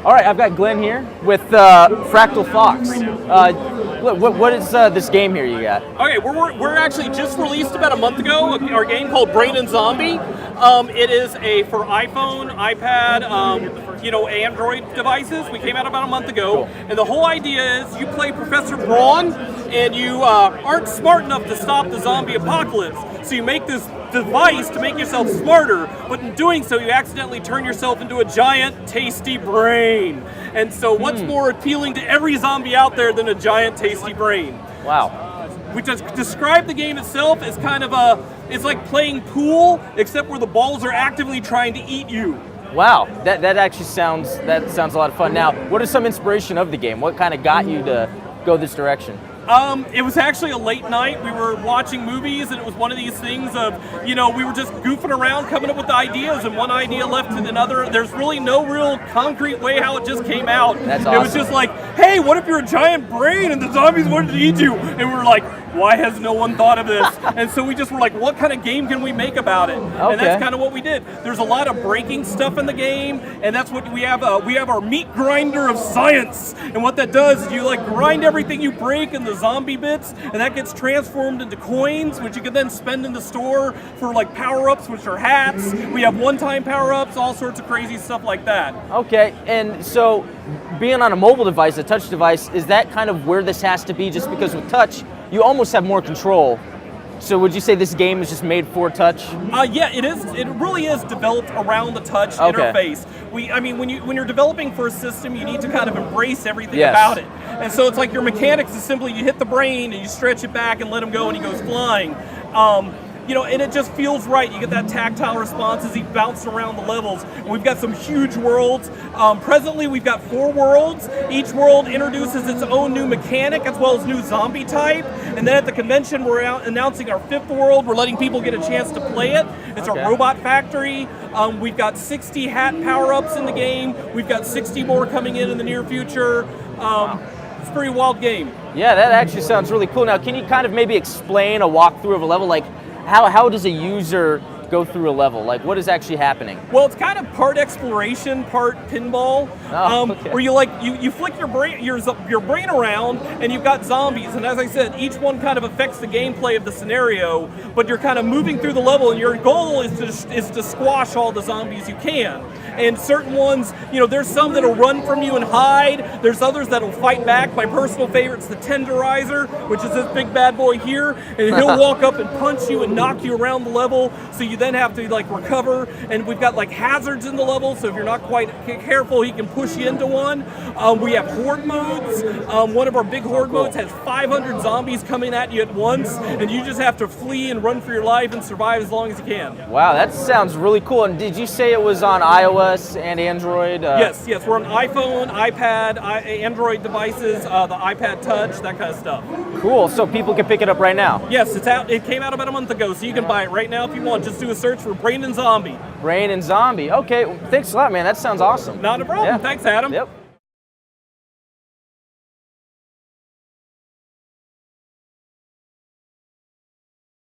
All right, I've got Glenn here with Fractal Fox. What is this game here you got? Okay, we're actually just released about a month ago our game called Brain and Zombie. It is for iPhone, iPad, Android devices. We came out about a month ago, and the whole idea is you play Professor Braun, and you aren't smart enough to stop the zombie apocalypse. So you make this device to make yourself smarter, but in doing so, you accidentally turn yourself into a giant, tasty brain. And so what's more appealing to every zombie out there than a giant, tasty brain? Wow. We just describe the game itself as kind of it's like playing pool, except where the balls are actively trying to eat you. Wow, that actually sounds a lot of fun. Now, what is some inspiration of the game? What kind of got you to go this direction? It was actually a late night. We were watching movies, and it was one of these things of, we were just goofing around, coming up with ideas, and one idea left to another. There's really no real concrete way how it just came out. That's awesome. It was just like, hey, what if you're a giant brain and the zombies wanted to eat you? And we were like, why has no one thought of this? And so we just were like, what kind of game can we make about it? Okay. And that's kind of what we did. There's a lot of breaking stuff in the game, and that's what we have. We have our meat grinder of science, and what that does is you grind everything you break in the zombie bits, and that gets transformed into coins, which you can then spend in the store for power-ups, which are hats. We have one-time power-ups, all sorts of crazy stuff like that. Okay, and so being on a mobile device, a touch device, is that kind of where this has to be? Just because with touch, you almost have more control. So would you say this game is just made for touch? Yeah, it is. It really is developed around the touch interface. When you're developing for a system, you need to kind of embrace everything about it. And so it's like your mechanics is simply you hit the brain and you stretch it back and let him go and he goes flying. And it just feels right. You get that tactile response as he bounces around the levels. And we've got some huge worlds. Presently, we've got 4 worlds. Each world introduces its own new mechanic as well as new zombie type. And then at the convention, we're out announcing our 5th world. We're letting people get a chance to play it. It's our robot factory. We've got 60 hat power-ups in the game. We've got 60 more coming in the near future. It's a pretty wild game. Yeah, that actually sounds really cool. Now, can you kind of maybe explain a walkthrough of a level? How does a user go through a level? What is actually happening? Well, it's kind of part exploration, part pinball, where you flick your brain around, and you've got zombies. And as I said, each one kind of affects the gameplay of the scenario. But you're kind of moving through the level, and your goal is to squash all the zombies you can. And certain ones, there's some that'll run from you and hide. There's others that'll fight back. My personal favorite's the Tenderizer, which is this big bad boy here, and he'll walk up and punch you and knock you around the level. So you then have to recover. And we've got hazards in the level, so if you're not quite careful, he can push you into one. We have horde modes. One of our big horde modes has 500 zombies coming at you at once, and you just have to flee and run for your life and survive as long as you can. Wow, that sounds really cool. And did you say it was on iOS and Android? Yes, we're on iPhone, iPad, Android devices, the iPad Touch, that kind of stuff. Cool, so people can pick it up right now? Yes, it's out. It came out about a month ago, so you can buy it right now if you want. Just do a search for Brain and Zombie. Brain and Zombie. Okay, thanks a lot, man. That sounds awesome. Not a problem. Yeah. Thanks, Adam. Yep.